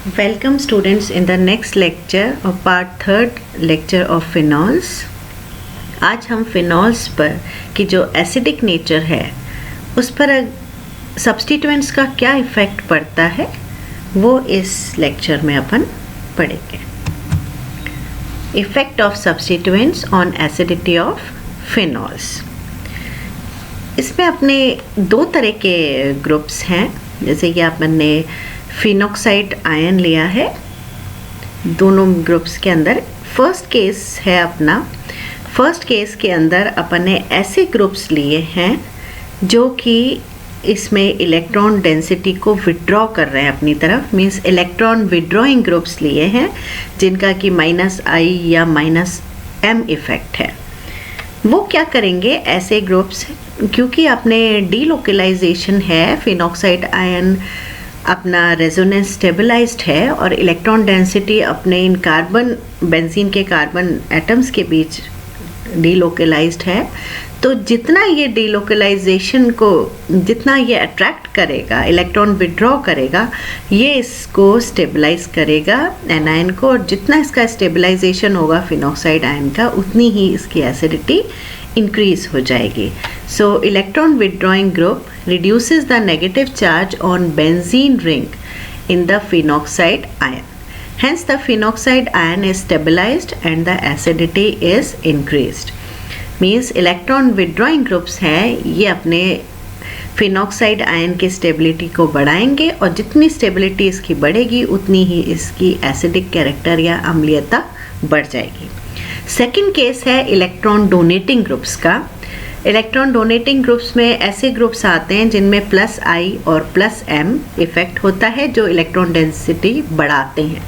Welcome students in the next lecture of part third lecture of phenols. आज हम phenols पर कि जो एसिडिक नेचर है उस पर सब्स्टिट्यूएंट्स का क्या इफ़ेक्ट पड़ता है वो इस लेक्चर में अपन पढ़ेंगे. Effect of substituents on acidity of phenols. इसमें अपने दो तरह के ग्रुप्स हैं. जैसे कि अपन ने फिनॉक्साइड आयन लिया है. दोनों ग्रुप्स के अंदर फर्स्ट केस है अपना. फर्स्ट केस के अंदर अपन ने ऐसे ग्रुप्स लिए हैं जो कि इसमें इलेक्ट्रॉन डेंसिटी को विड्रॉ कर रहे हैं अपनी तरफ. मीन्स इलेक्ट्रॉन विड्रॉइंग ग्रुप्स लिए हैं जिनका कि -I या -M इफ़ेक्ट है. वो क्या करेंगे ऐसे ग्रुप्स, क्योंकि अपने डीलोकलाइजेशन है, फिनॉक्साइड आयन अपना रेजोनेंस स्टेबलाइज्ड है और इलेक्ट्रॉन डेंसिटी अपने इन कार्बन बेंजीन के कार्बन एटम्स के बीच डीलोकलाइज्ड है. तो जितना ये डीलोकलाइजेशन को जितना ये अट्रैक्ट करेगा, इलेक्ट्रॉन विड्रॉ करेगा, ये इसको स्टेबलाइज करेगा एनायन को. और जितना इसका स्टेबलाइजेशन होगा फिनॉक्साइड आयन का, उतनी ही इसकी एसिडिटी increase हो जाएगी. So electron withdrawing group reduces the negative charge on benzene ring in the phenoxide ion. Hence the phenoxide ion is stabilized and the acidity is increased. Means electron withdrawing groups हैं, ये अपने phenoxide ion की stability को बढ़ाएंगे और जितनी stability इसकी बढ़ेगी उतनी ही इसकी एसिडिक कैरेक्टर या अम्लीयता बढ़ जाएगी. सेकेंड केस है इलेक्ट्रॉन डोनेटिंग ग्रुप्स का. इलेक्ट्रॉन डोनेटिंग ग्रुप्स में ऐसे ग्रुप्स आते हैं जिनमें +I और +M इफ़ेक्ट होता है जो इलेक्ट्रॉन डेंसिटी बढ़ाते हैं.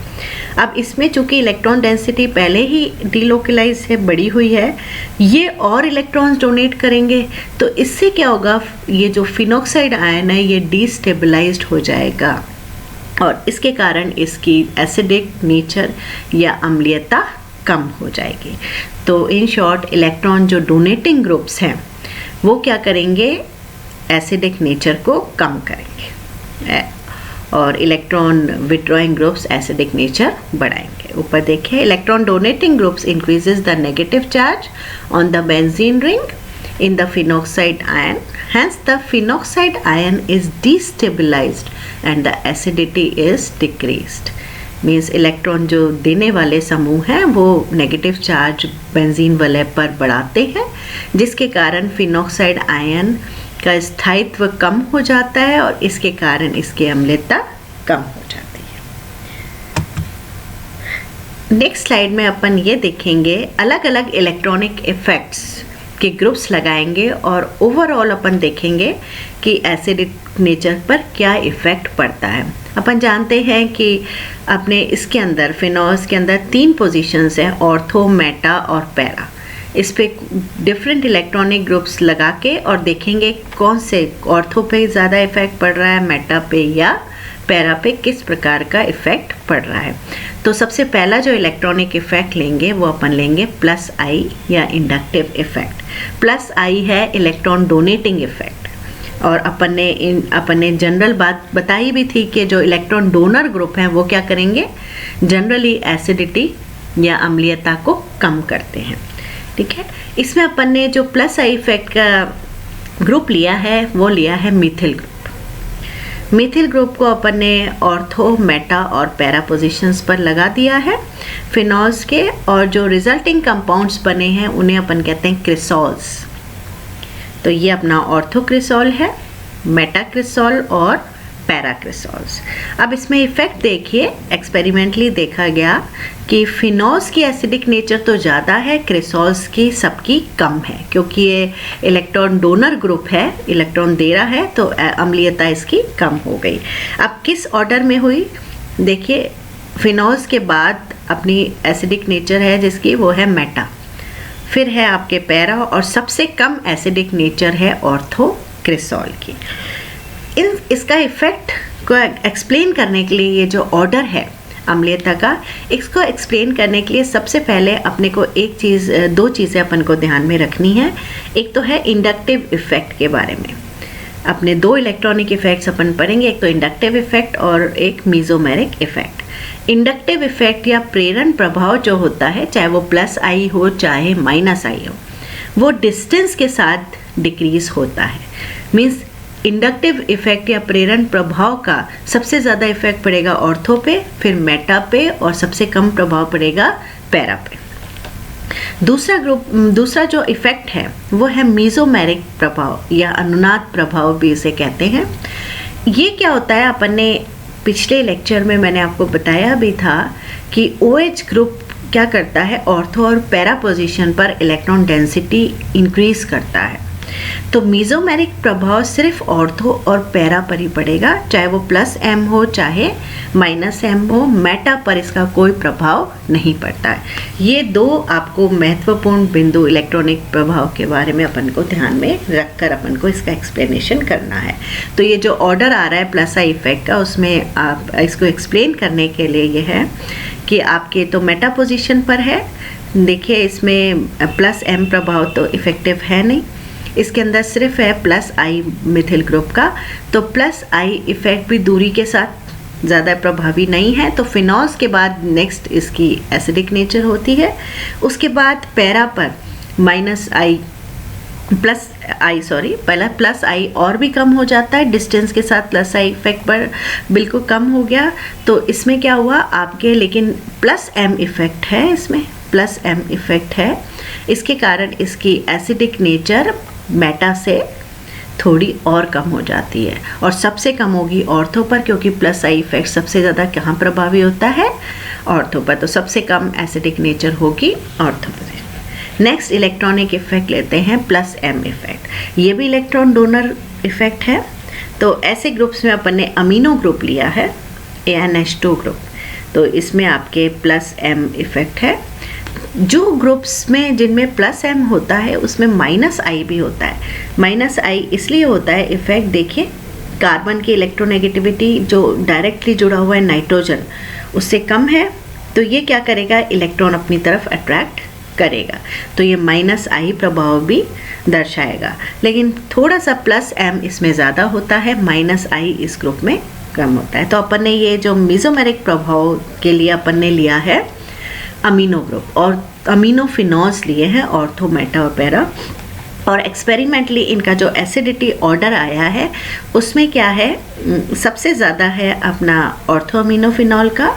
अब इसमें चूंकि इलेक्ट्रॉन डेंसिटी पहले ही डीलोकलाइज है, बढ़ी हुई है, ये और इलेक्ट्रॉन्स डोनेट करेंगे तो इससे क्या होगा, ये जो फिनॉक्साइड आयन है ये डीस्टेबलाइज्ड हो जाएगा और इसके कारण इसकी एसिडिक नेचर या अम्लीयता कम हो जाएगी. तो इन शॉर्ट इलेक्ट्रॉन जो डोनेटिंग ग्रुप्स हैं वो क्या करेंगे, एसिडिक नेचर को कम करेंगे और electron withdrawing groups acidic nature बढ़ाएंगे. ऊपर देखिए, electron donating groups increases the negative charge on the benzene ring in the phenoxide ion. Hence the phenoxide ion is destabilized and the acidity is decreased. Means electron जो देने वाले समूह हैं वो negative charge benzene वाले पर बढ़ाते हैं जिसके कारण फिनॉक्साइड आयन का स्थायित्व कम हो जाता है और इसके कारण इसकी अम्लता कम हो जाती है. नेक्स्ट स्लाइड में अपन ये देखेंगे अलग अलग इलेक्ट्रॉनिक इफ़ेक्ट्स के ग्रुप्स लगाएंगे और ओवरऑल अपन देखेंगे कि एसिडिक नेचर पर क्या इफ़ेक्ट पड़ता है. अपन जानते हैं कि अपने इसके अंदर फिनॉल्स के अंदर 3 पोजीशंस हैं, ऑर्थो, मेटा और पैरा. इस पे डिफरेंट इलेक्ट्रॉनिक ग्रुप्स लगा के और देखेंगे कौन से ऑर्थो पे ज़्यादा इफ़ेक्ट पड़ रहा है, मेटा पे या पैरा पे किस प्रकार का इफ़ेक्ट पड़ रहा है. तो सबसे पहला जो इलेक्ट्रॉनिक इफ़ेक्ट लेंगे वो अपन लेंगे +I या इंडक्टिव इफ़ेक्ट. +I है इलेक्ट्रॉन डोनेटिंग इफ़ेक्ट और अपन ने जनरल बात बताई भी थी कि जो इलेक्ट्रॉन डोनर ग्रुप हैं वो क्या करेंगे, जनरली एसिडिटी या अम्लीयता को कम करते हैं. ठीक है, इसमें अपन ने जो +I इफ़ेक्ट का ग्रुप लिया है वो लिया है मीथिल ग्रुप. मीथिल ग्रुप को अपन ने ऑर्थो, मेटा और पैरा पोजीशंस पर लगा दिया है फिनॉल्स के, और जो रिजल्टिंग कंपाउंड्स बने हैं उन्हें अपन कहते हैं क्रिसॉल्स. तो ये अपना ऑर्थो क्रिसॉल है, मेटा क्रिसॉल और पैरा क्रिसॉल्स. अब इसमें इफ़ेक्ट देखिए, एक्सपेरिमेंटली देखा गया कि फिनॉल्स की एसिडिक नेचर तो ज़्यादा है, क्रिसॉल्स की सबकी कम है क्योंकि ये इलेक्ट्रॉन डोनर ग्रुप है, इलेक्ट्रॉन दे रहा है तो अम्लीयता इसकी कम हो गई. अब किस ऑर्डर में हुई देखिए, फिनॉल्स के बाद अपनी एसिडिक नेचर है जिसकी वो है मेटा, फिर है आपके पैरा और सबसे कम एसिडिक नेचर है ऑर्थो क्रिसॉल की. इसका इफ़ेक्ट को एक्सप्लेन करने के लिए ये जो ऑर्डर है अम्लीयता का, इसको एक्सप्लेन करने के लिए सबसे पहले अपने को दो चीज़ें अपन को ध्यान में रखनी है. एक तो है इंडक्टिव इफ़ेक्ट के बारे में. अपने दो इलेक्ट्रॉनिक इफेक्ट्स अपन पढ़ेंगे, एक तो इंडक्टिव इफेक्ट और एक मीजोमेरिक इफेक्ट। इंडक्टिव इफेक्ट या प्रेरण प्रभाव जो होता है, चाहे वो प्लस आई हो चाहे माइनस आई हो, वो डिस्टेंस के साथ डिक्रीज होता है। मीन्स इंडक्टिव इफेक्ट या प्रेरण प्रभाव का सबसे ज़्यादा इफेक्ट पड़ेगा ऑर्थो पे, फिर मेटा पे, और सबसे कम प्रभाव पड़ेगा पैरा पे। दूसरा जो इफेक्ट है वो है मीजोमेरिक प्रभाव या अनुनाद प्रभाव भी इसे कहते हैं। ये क्या होता है, अपन ने पिछले लेक्चर में मैंने आपको बताया भी था कि OH ग्रुप क्या करता है, ऑर्थो और पैरा पोजीशन पर इलेक्ट्रॉन डेंसिटी इंक्रीज करता है। तो मीजोमेरिक प्रभाव सिर्फ ऑर्थो और पैरा पर ही पड़ेगा, चाहे वो प्लस एम हो चाहे माइनस एम हो, मेटा पर इसका कोई प्रभाव नहीं पड़ता है। ये दो आपको महत्वपूर्ण बिंदु इलेक्ट्रॉनिक प्रभाव के बारे में अपन को ध्यान में रखकर अपन को इसका एक्सप्लेनेशन करना है। तो ये जो ऑर्डर आ रहा है प्लस आई इफेक्ट का, उसमें आप इसको एक्सप्लेन करने के लिए ये है कि आपके तो मेटा पोजिशन पर है। देखिए इसमें प्लस एम प्रभाव तो इफेक्टिव है नहीं, इसके अंदर सिर्फ है प्लस आई मिथिल ग्रुप का, तो प्लस आई इफेक्ट भी दूरी के साथ ज़्यादा प्रभावी नहीं है। तो फिनॉल्स के बाद नेक्स्ट इसकी एसिडिक नेचर होती है। उसके बाद पैरा पर माइनस आई प्लस आई पहला प्लस आई और भी कम हो जाता है, डिस्टेंस के साथ प्लस आई इफेक्ट पर बिल्कुल कम हो गया। तो इसमें क्या हुआ आपके, लेकिन प्लस एम इफेक्ट है, इसमें प्लस एम इफेक्ट है, इसके कारण इसकी एसिडिक नेचर मेटा से थोड़ी और कम हो जाती है, और सबसे कम होगी ऑर्थो पर, क्योंकि प्लस आई इफेक्ट सबसे ज़्यादा कहाँ प्रभावी होता है, ऑर्थो पर। तो सबसे कम एसिडिक नेचर होगी ऑर्थो पर। नेक्स्ट इलेक्ट्रॉनिक इफेक्ट लेते हैं प्लस एम इफेक्ट। ये भी इलेक्ट्रॉन डोनर इफेक्ट है। तो ऐसे ग्रुप्स में अपन ने अमीनो ग्रुप लिया है, ANH2 ग्रुप, तो इसमें आपके प्लस एम इफेक्ट है। जो ग्रुप्स में जिनमें प्लस एम होता है उसमें माइनस आई भी होता है। माइनस आई इसलिए होता है इफेक्ट, देखिए कार्बन की इलेक्ट्रोनेगेटिविटी जो डायरेक्टली जुड़ा हुआ है नाइट्रोजन उससे कम है, तो ये क्या करेगा, इलेक्ट्रॉन अपनी तरफ अट्रैक्ट करेगा, तो ये माइनस आई प्रभाव भी दर्शाएगा। लेकिन थोड़ा सा प्लस एम इसमें ज़्यादा होता है, माइनस आई इस ग्रुप में कम होता है। तो अपन ने ये जो मीजोमेरिक प्रभाव के लिए अपन ने लिया है अमीनो ग्रुप, और अमीनो फिनॉल्स लिए हैं ऑर्थो, मेटा और पैरा। और एक्सपेरिमेंटली इनका जो एसिडिटी ऑर्डर आया है उसमें क्या है, सबसे ज़्यादा है अपना ऑर्थो अमीनो फिनॉल का,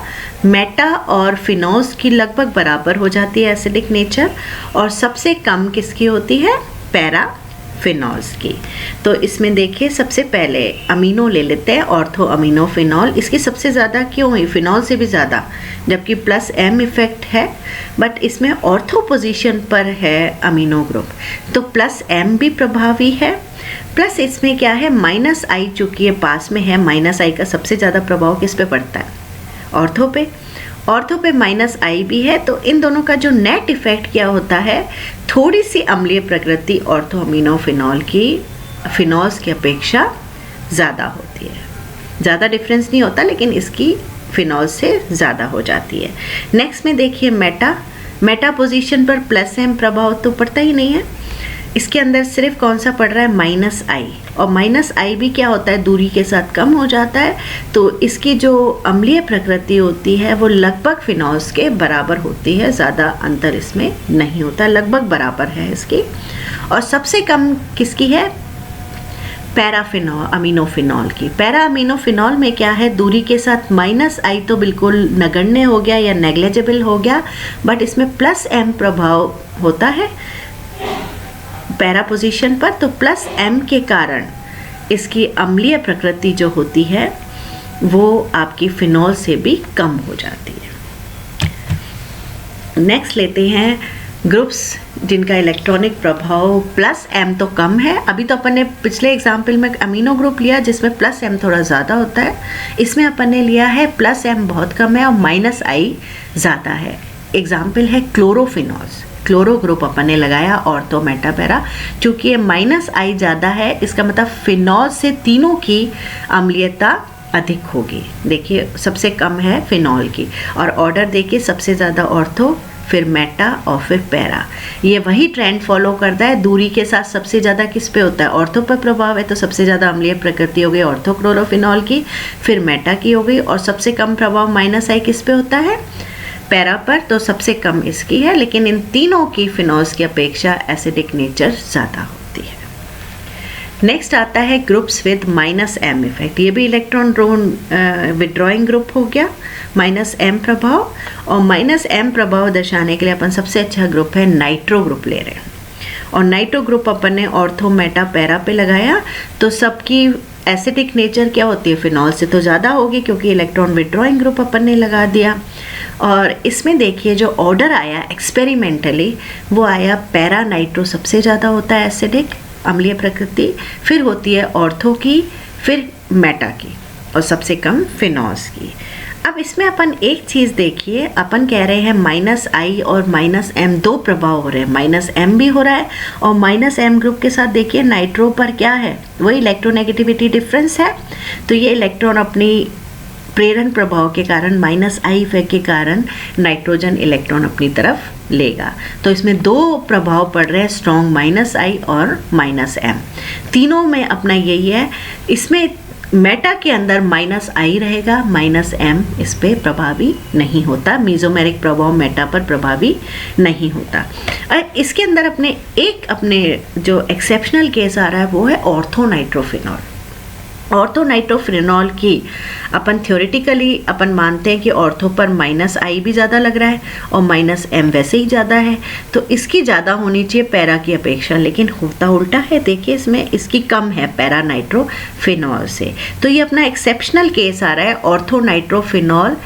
मेटा और फिनॉल्स की लगभग बराबर हो जाती है एसिडिक नेचर, और सबसे कम किसकी होती है, पैरा फिनॉल्स की। तो इसमें देखिए सबसे पहले अमीनो ले लेते हैं, ऑर्थो अमीनो फिनॉल, इसकी सबसे ज़्यादा क्यों हुई, फिनॉल से भी ज़्यादा, जबकि प्लस एम इफेक्ट है, बट इसमें ऑर्थो पोजीशन पर है अमीनो ग्रुप, तो प्लस एम भी प्रभावी है। प्लस इसमें क्या है, माइनस आई चूँकि ये पास में है, माइनस आई का सबसे ज़्यादा प्रभाव किस पे पड़ता है, ऑर्थो पे। ऑर्थो पे माइनस आई भी है, तो इन दोनों का जो नेट इफेक्ट क्या होता है, थोड़ी सी अम्लीय प्रकृति ऑर्थो अमीनो फिनॉल की फिनॉल्स की अपेक्षा ज़्यादा होती है। ज़्यादा डिफरेंस नहीं होता, लेकिन इसकी फिनॉल से ज़्यादा हो जाती है। नेक्स्ट में देखिए मेटा पोजीशन पर प्लस एम प्रभाव तो पड़ता ही नहीं है, इसके अंदर सिर्फ कौन सा पड़ रहा है, माइनस आई, और माइनस आई भी क्या होता है, दूरी के साथ कम हो जाता है, तो इसकी जो अम्लीय प्रकृति होती है वो लगभग फिनॉल्स के बराबर होती है, ज़्यादा अंतर इसमें नहीं होता, लगभग बराबर है इसकी। और सबसे कम किसकी है, पैराफिनॉल अमीनोफिनॉल की। पैरा अमीनोफिनॉल में क्या है, दूरी के साथ माइनस आई तो बिल्कुल नगण्य हो गया या नेग्लेजिबल हो गया, बट इसमें प्लस एम प्रभाव होता है पैरा पोजीशन पर, तो प्लस एम के कारण इसकी अम्लीय प्रकृति जो होती है वो आपकी फिनॉल से भी कम हो जाती है। नेक्स्ट लेते हैं ग्रुप्स जिनका इलेक्ट्रॉनिक प्रभाव प्लस एम तो कम है। अभी तो अपन ने पिछले एग्जाम्पल में अमीनो ग्रुप लिया जिसमें प्लस एम थोड़ा ज़्यादा होता है, इसमें अपन ने लिया है प्लस एम बहुत कम है और माइनस आई ज़्यादा है। एग्जाम्पल है क्लोरोफिनॉल्स, क्लोरो ग्रुप अपन ने लगाया ऑर्थो मेटा पैरा, चूँकि ये माइनस आई ज़्यादा है, इसका मतलब फिनॉल से तीनों की अम्लीयता अधिक होगी। देखिए सबसे कम है फिनॉल की, और ऑर्डर देखिए सबसे ज़्यादा ऑर्थो, फिर मेटा और फिर पैरा। ये वही ट्रेंड फॉलो करता है। दूरी के साथ सबसे ज़्यादा किस पे होता है? ऑर्थो पर प्रभाव है, तो सबसे ज़्यादा अम्लीय प्रकृति हो गई ऑर्थोक्लोरोफिनॉल की, फिर मेटा की हो गई, और सबसे कम प्रभाव -I किस पे होता है? पैरा पर, तो सबसे कम इसकी है। लेकिन इन तीनों की फिनॉल्स की अपेक्षा एसिडिक नेचर ज़्यादा होती है। नेक्स्ट आता है ग्रुप्स विद -M इफेक्ट। ये भी इलेक्ट्रॉन विड्रॉइंग ग्रुप हो गया, -M प्रभाव। और -M प्रभाव दर्शाने के लिए अपन सबसे अच्छा ग्रुप है नाइट्रो ग्रुप ले रहे हैं। और नाइट्रो ग्रुप अपन ने ऑर्थो मेटा पैरा पे लगाया, तो सबकी एसिडिक नेचर क्या होती है? फिनॉल से तो ज़्यादा होगी, क्योंकि इलेक्ट्रॉन विड्रॉइंग ग्रुप अपन ने लगा दिया। और इसमें देखिए जो ऑर्डर आया एक्सपेरिमेंटली, वो आया पैरा नाइट्रो सबसे ज़्यादा होता है एसिडिक, अम्लीय प्रकृति, फिर होती है ऑर्थो की, फिर मेटा की, और सबसे कम फिनॉल्स की। अब इसमें अपन एक चीज़ देखिए, अपन कह रहे हैं -I और -M दो प्रभाव हो रहे हैं, -M भी हो रहा है, और -M ग्रुप के साथ देखिए नाइट्रो पर क्या है? वही इलेक्ट्रोनेगेटिविटी डिफरेंस है। तो ये इलेक्ट्रॉन अपनी प्रेरण प्रभाव के कारण -I इफेक्ट के कारण नाइट्रोजन इलेक्ट्रॉन अपनी तरफ लेगा। तो इसमें दो प्रभाव पड़ रहे हैं, स्ट्रॉन्ग -I और -M। तीनों में अपना यही है। इसमें मेटा के अंदर -I रहेगा, -M इस पे प्रभावी नहीं होता, मीजोमेरिक प्रभाव मेटा पर प्रभावी नहीं होता। और इसके अंदर अपने जो एक्सेप्शनल केस आ रहा है वो है ऑर्थोनाइट्रोफिनॉल। ऑर्थोनाइट्रोफिनॉल की अपन थ्योरेटिकली अपन मानते हैं कि ऑर्थो पर -I भी ज़्यादा लग रहा है और -M वैसे ही ज़्यादा है, तो इसकी ज़्यादा होनी चाहिए पैरा की अपेक्षा, लेकिन होता उल्टा है। देखिए इसमें इसकी कम है पैरा नाइट्रोफिनॉल से। तो ये अपना एक्सेप्शनल केस आ रहा है, ऑर्थोनाइट्रोफिनॉल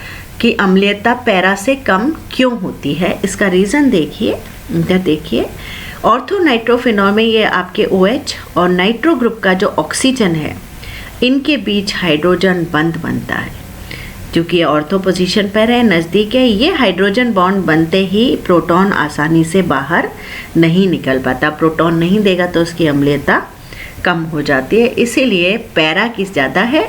की अम्लीयता पैरा से कम क्यों होती है? इसका रीज़न देखिए, इधर देखिए। ऑर्थोनाइट्रोफिनॉल में ये आपके OH और नाइट्रो ग्रुप का जो ऑक्सीजन है, इनके बीच हाइड्रोजन बंध बनता है। क्योंकि ये ऑर्थो पोजीशन पर है, नज़दीक है, ये हाइड्रोजन बॉन्ड बनते ही प्रोटॉन आसानी से बाहर नहीं निकल पाता। प्रोटॉन नहीं देगा तो उसकी अम्लीयता कम हो जाती है, इसीलिए पैरा की ज़्यादा है,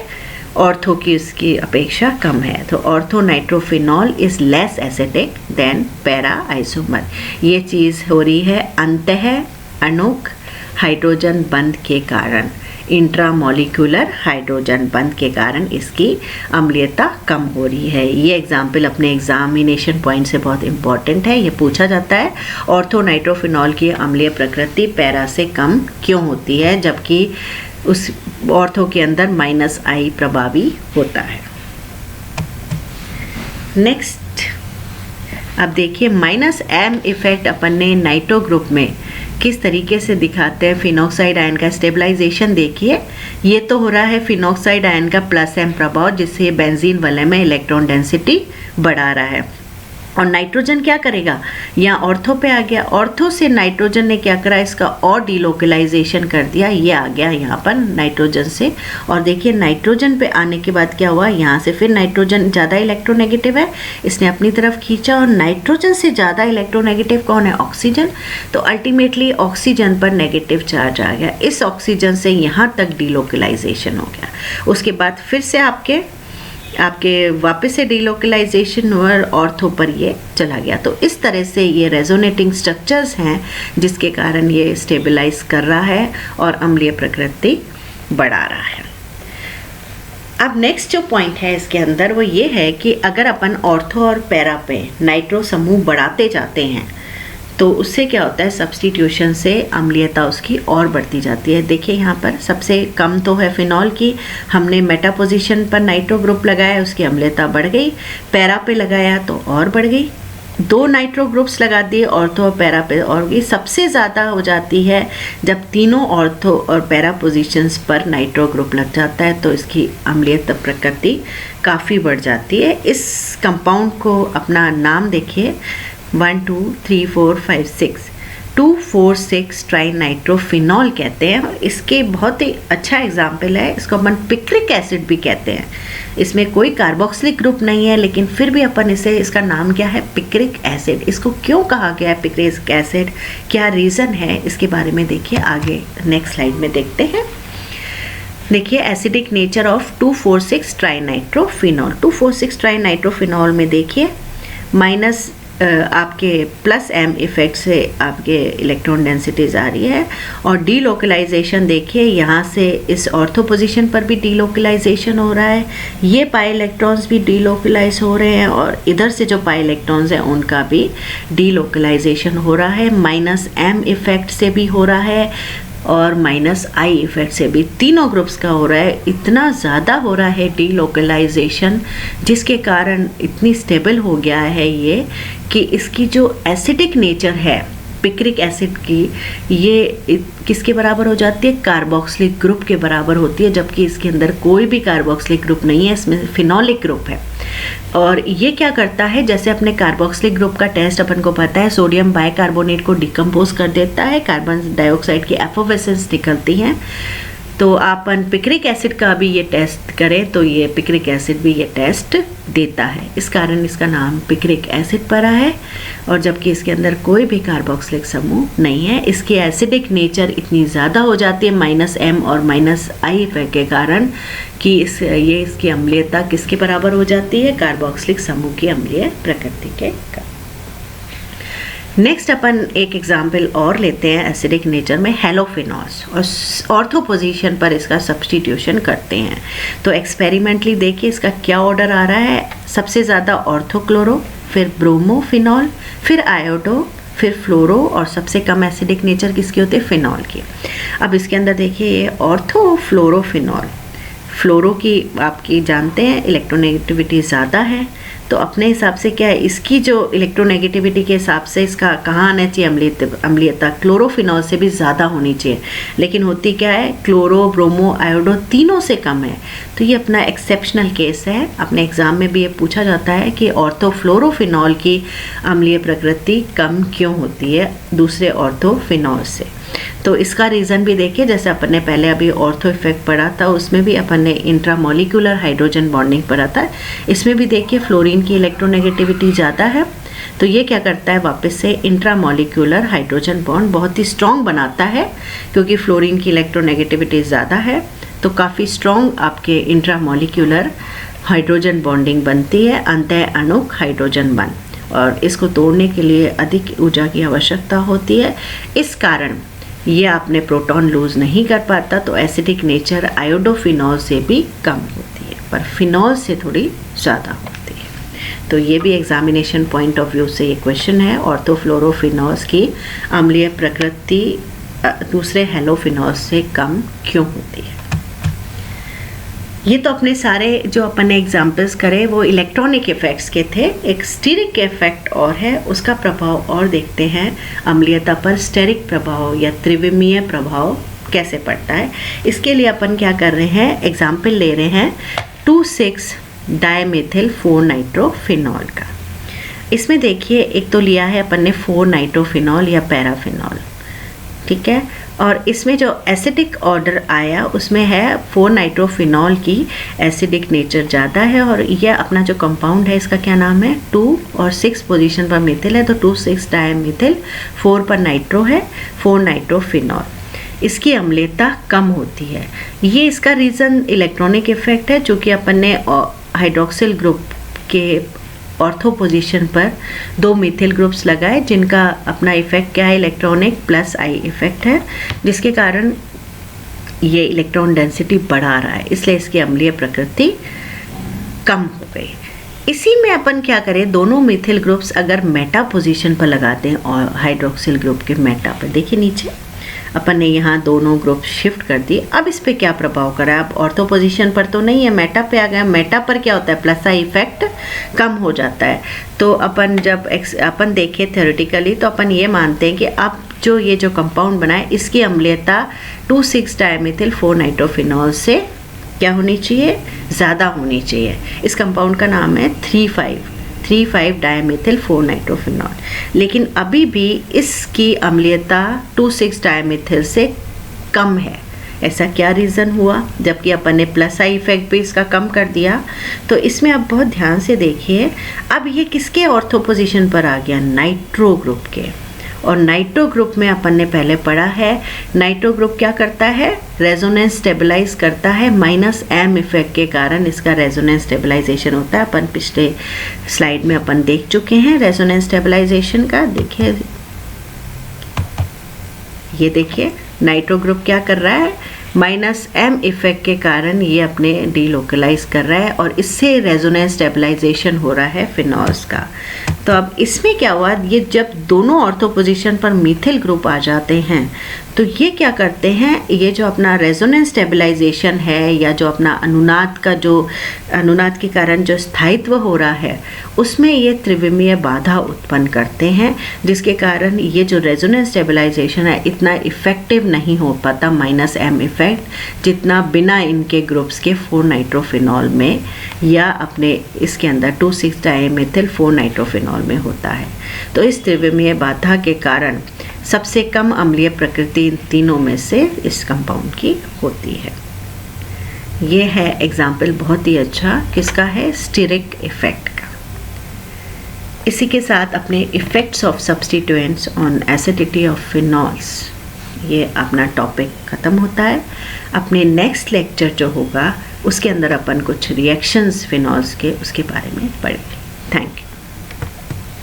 ऑर्थो की उसकी अपेक्षा कम है। तो orthonitrophenol is less acidic then para isomer. ये चीज़ हो रही है अंतः अणुक हाइड्रोजन बंध के कारण, इंट्रामोलिकुलर हाइड्रोजन बंध के कारण इसकी अम्लीयता कम हो रही है। ये एग्जाम्पल अपने एग्जामिनेशन पॉइंट से बहुत इंपॉर्टेंट है, ये पूछा जाता है ऑर्थोनाइट्रोफिनॉल की अम्लीय प्रकृति पैरा से कम क्यों होती है, जबकि उस ऑर्थो के अंदर -I प्रभावी होता है। नेक्स्ट अब देखिए -M इफेक्ट अपन ने नाइट्रो ग्रुप में किस तरीके से दिखाते हैं। फिनॉक्साइड आयन का स्टेबलाइजेशन देखिए, ये तो हो रहा है फिनॉक्साइड आयन का +M प्रभाव, जिससे बेंजीन वलय में इलेक्ट्रॉन डेंसिटी बढ़ा रहा है। और नाइट्रोजन क्या करेगा? यहाँ ऑर्थो पे आ गया, ऑर्थो से नाइट्रोजन ने क्या करा? इसका और डिलोकलाइजेशन कर दिया, ये आ गया यहाँ पर नाइट्रोजन से। और देखिए नाइट्रोजन पे आने के बाद क्या हुआ? यहाँ से फिर नाइट्रोजन ज़्यादा इलेक्ट्रोनेगेटिव है, इसने अपनी तरफ खींचा, और नाइट्रोजन से ज़्यादा इलेक्ट्रोनेगेटिव कौन है? ऑक्सीजन। तो अल्टीमेटली ऑक्सीजन पर नेगेटिव चार्ज आ गया, इस ऑक्सीजन से यहाँ तक डिलोकलाइजेशन हो गया। उसके बाद फिर से आपके वापस से डिलोकलाइजेशन हुआ, ऑर्थो पर ये चला गया। तो इस तरह से ये रेजोनेटिंग स्ट्रक्चर्स हैं जिसके कारण ये स्टेबलाइज कर रहा है और अम्लीय प्रकृति बढ़ा रहा है। अब नेक्स्ट जो पॉइंट है इसके अंदर वो ये है कि अगर अपन ऑर्थो और पैरा पे नाइट्रो समूह बढ़ाते जाते हैं तो उससे क्या होता है? सब्स्टिट्यूशन से अम्लीयता उसकी और बढ़ती जाती है। देखिए यहाँ पर सबसे कम तो है फिनॉल की, हमने मेटा पोजीशन पर नाइट्रो ग्रुप लगाया, उसकी अम्लीयता बढ़ गई। पैरा पे लगाया तो और बढ़ गई। 2 नाइट्रो ग्रुप्स लगा दिए ऑर्थो और पैरा पे, और ये सबसे ज़्यादा हो जाती है जब तीनों ऑर्थो और पैरा पोजीशंस पर नाइट्रो ग्रुप लग जाता है, तो इसकी अम्लीयता प्रकृति काफ़ी बढ़ जाती है। इस कंपाउंड को अपना नाम देखिए, 1 2 3 4 5 6 2,4,6 ट्राइनाइट्रोफिनॉल कहते हैं। इसके बहुत ही अच्छा एग्जाम्पल है, इसको अपन पिक्रिक एसिड भी कहते हैं। इसमें कोई कार्बोक्सिलिक ग्रुप नहीं है, लेकिन फिर भी अपन इसे, इसका नाम क्या है? Picric acid. इसको क्यों कहा गया है पिक्रिक एसिड, क्या रीज़न है, इसके बारे में देखिए आगे नेक्स्ट स्लाइड में देखते हैं। देखिए acidic nature of 2,4,6 trinitrophenol. 2,4,6 trinitrophenol में देखिए आपके प्लस एम इफेक्ट से आपके इलेक्ट्रॉन डेंसिटीज आ रही है। और डीलोकलाइजेशन देखिए, यहाँ से इस ऑर्थो पोजीशन पर भी डीलोकलाइजेशन हो रहा है, ये पाई इलेक्ट्रॉन्स भी डीलोकलाइज हो रहे हैं, और इधर से जो पाई इलेक्ट्रॉन्स हैं उनका भी डीलोकलाइजेशन हो रहा है। माइनस एम इफेक्ट से भी हो रहा है और माइनस आई इफेक्ट से भी, तीनों ग्रुप्स का हो रहा है। इतना ज़्यादा हो रहा है डीलोकलाइजेशन, जिसके कारण इतनी स्टेबल हो गया है ये कि इसकी जो एसिडिक नेचर है पिक्रिक एसिड की, ये किसके बराबर हो जाती है? कार्बोक्सिलिक ग्रुप के बराबर होती है, जबकि इसके अंदर कोई भी कार्बोक्सिलिक ग्रुप नहीं है, इसमें फिनोलिक ग्रुप है। और ये क्या करता है, जैसे अपने कार्बोक्सिलिक ग्रुप का टेस्ट अपन को पता है, सोडियम बाइकार्बोनेट को डिकम्पोज कर देता है, कार्बन डाइऑक्साइड की एफोवेसेंस निकलती हैं। तो अपन पिक्रिक एसिड का भी ये टेस्ट करें तो ये पिक्रिक एसिड भी ये टेस्ट देता है, इस कारण इसका नाम पिक्रिक एसिड पड़ा है। और जबकि इसके अंदर कोई भी कार्बोक्सिलिक समूह नहीं है, इसकी एसिडिक नेचर इतनी ज़्यादा हो जाती है माइनस एम और माइनस आई इफेक्ट के कारण कि इसकी अम्लीयता किसके बराबर हो जाती है? कार्बोक्सिलिक समूह की अम्लीय प्रकृति के कारण। नेक्स्ट अपन एक एग्जाम्पल और लेते हैं एसिडिक नेचर में, हेलोफिनॉल्स, और ऑर्थो पोजीशन पर इसका सब्स्टिट्यूशन करते हैं। तो एक्सपेरिमेंटली देखिए इसका क्या ऑर्डर आ रहा है। सबसे ज़्यादा ऑर्थोक्लोरो, फिर ब्रोमोफिनॉल, फिर आयोडो, फिर फ्लोरो, और सबसे कम एसिडिक नेचर किसकी होती है? फिनॉल की। अब इसके अंदर देखिए ये ऑर्थोफ्लोरोफिनॉल, फ्लोरो की आपकी जानते हैं इलेक्ट्रोनेगेटिविटी ज़्यादा है, तो अपने हिसाब से क्या है, इसकी जो इलेक्ट्रोनेगेटिविटी के हिसाब से इसका कहाँ आना चाहिए? अम्लीयता क्लोरोफिनॉल से भी ज़्यादा होनी चाहिए, लेकिन होती क्या है? क्लोरो, ब्रोमो, आयोडो तीनों से कम है। तो ये अपना एक्सेप्शनल केस है। अपने एग्जाम में भी ये पूछा जाता है कि ऑर्थोफ्लोरोफिनॉल की अम्लीय प्रकृति कम क्यों होती है दूसरे ऑर्थोफिनॉल से। तो इसका रीज़न भी देखिए, जैसे अपन ने पहले अभी ऑर्थो इफेक्ट पढ़ा था, उसमें भी अपन ने इंट्रामोलिकुलर हाइड्रोजन बॉन्डिंग पढ़ा था। इसमें भी देखिए फ्लोरीन की इलेक्ट्रोनेगेटिविटी ज़्यादा है, तो ये क्या करता है, वापस से इंट्रामोलिकुलर हाइड्रोजन बॉन्ड बहुत ही स्ट्रॉन्ग बनाता है, क्योंकि फ्लोरीन की इलेक्ट्रोनेगेटिविटी ज़्यादा है तो काफ़ी स्ट्रॉन्ग आपके इंट्रामोलिकुलर हाइड्रोजन बॉन्डिंग बनती है, अंतः अणुक हाइड्रोजन बंध, और इसको तोड़ने के लिए अधिक ऊर्जा की आवश्यकता होती है। इस कारण ये आपने प्रोटॉन लूज नहीं कर पाता, तो एसिडिक नेचर आयोडोफिनॉल से भी कम होती है, पर फिनॉल से थोड़ी ज़्यादा होती है। तो ये भी एग्जामिनेशन पॉइंट ऑफ व्यू से ये क्वेश्चन है, ऑर्थोफ्लोरोफिनॉल्स की अम्लीय प्रकृति दूसरे हेलोफिनॉल से कम क्यों होती है। ये तो अपने सारे जो अपन ने एग्जाम्पल्स करे वो इलेक्ट्रॉनिक इफेक्ट्स के थे। एक स्टीरिक इफेक्ट और है, उसका प्रभाव और देखते हैं अम्लीयता पर स्टेरिक प्रभाव या त्रिविमीय प्रभाव कैसे पड़ता है। इसके लिए अपन क्या कर रहे हैं, एग्जाम्पल ले रहे हैं 2,6 डायमेथिल 4 नाइट्रोफिनॉल का। इसमें देखिए एक तो लिया है अपन ने 4 नाइट्रोफिनॉल या पैराफिनॉल, ठीक है, और इसमें जो एसिडिक ऑर्डर आया उसमें है 4 नाइट्रोफिनॉल की एसिडिक नेचर ज़्यादा है, और यह अपना जो कंपाउंड है इसका क्या नाम है, 2 और 6 पोजीशन पर मिथिल है, तो 2,6 डायमिथिल, 4 पर नाइट्रो है, 4 नाइट्रोफिनॉल। इसकी अम्लीयता कम होती है। ये इसका रीज़न इलेक्ट्रॉनिक इफेक्ट है, चूँकि अपन ने हाइड्रोक्सिल ग्रुप के ऑर्थो पोजीशन पर 2 मिथिल ग्रुप्स लगाए, जिनका अपना इफेक्ट क्या है, इलेक्ट्रॉनिक प्लस आई इफेक्ट है, जिसके कारण ये इलेक्ट्रॉन डेंसिटी बढ़ा रहा है, इसलिए इसकी अम्लीय प्रकृति कम हो गई। इसी में अपन क्या करें, दोनों मिथिल ग्रुप्स अगर मेटा पोजीशन पर लगाते हैं और हाइड्रोक्सिल ग्रुप के मेटा पर, देखिए नीचे अपन ने यहाँ दोनों ग्रुप शिफ्ट कर दिए। अब इस पे क्या प्रभाव करा, अब ऑर्थो पोजीशन पर तो नहीं है, मेटा पे आ गया। मेटा पर क्या होता है, प्लस आई इफेक्ट कम हो जाता है। तो अपन जब अपन देखें थ्योरेटिकली तो अपन ये मानते हैं कि अब जो ये जो कंपाउंड बना है इसकी अम्लीयता 2,6 डायमिथिल 4 नाइट्रोफिनॉल से क्या होनी चाहिए, ज़्यादा होनी चाहिए। इस कंपाउंड का नाम है 3,5 डायमिथिल 4 नाइट्रोफिनॉल, लेकिन अभी भी इसकी अम्लीयता 2,6 डायमिथिल से कम है। ऐसा क्या रीज़न हुआ, जबकि अपन ने प्लस आई इफेक्ट भी इसका कम कर दिया। तो इसमें आप बहुत ध्यान से देखिए, अब ये किसके ऑर्थो पोजीशन पर आ गया, नाइट्रो ग्रुप के, और नाइट्रो ग्रुप में अपन ने पहले पढ़ा है, नाइट्रो ग्रुप क्या करता है, रेजोनेंस स्टेबलाइज करता है, -m इफेक्ट के कारण इसका रेजोनेंस स्टेबलाइजेशन होता है। अपन पिछले स्लाइड में अपन देख चुके हैं रेजोनेंस स्टेबलाइजेशन का। देखिए, ये देखिए नाइट्रो ग्रुप क्या कर रहा है, -m इफेक्ट के कारण ये अपने डीलोकलाइज कर रहा है और इससे रेजोनेंस स्टेबलाइजेशन हो रहा है फिनॉल्स का। तो अब इसमें क्या हुआ, ये जब दोनों ऑर्थो पोजीशन पर मीथिल ग्रुप आ जाते हैं तो ये क्या करते हैं, ये जो अपना रेजोनेंस स्टेबलाइजेशन है या जो अपना अनुनाद के कारण जो स्थायित्व हो रहा है उसमें ये त्रिविमीय बाधा उत्पन्न करते हैं, जिसके कारण ये जो रेजोनेंस स्टेबलाइजेशन है इतना इफेक्टिव नहीं हो पाता -m इफेक्ट जितना बिना इनके ग्रुप्स के 4-नाइट्रोफिनॉल में या अपने इसके अंदर 2,6-डाइमेथिल 4-नाइट्रोफिनॉल में होता है। तो इस त्रिविमीय बाधा के कारण सबसे कम अम्लीय प्रकृति इन तीनों में से इस कंपाउंड की होती है। ये है एग्जाम्पल बहुत ही अच्छा, किसका है, स्टीरिक इफेक्ट का। इसी के साथ अपने effects of substituents on acidity of phenols ये अपना टॉपिक ख़त्म होता है। अपने नेक्स्ट लेक्चर जो होगा उसके अंदर अपन कुछ रिएक्शंस फिनॉल्स के उसके बारे में पढ़ेंगे। Thank you.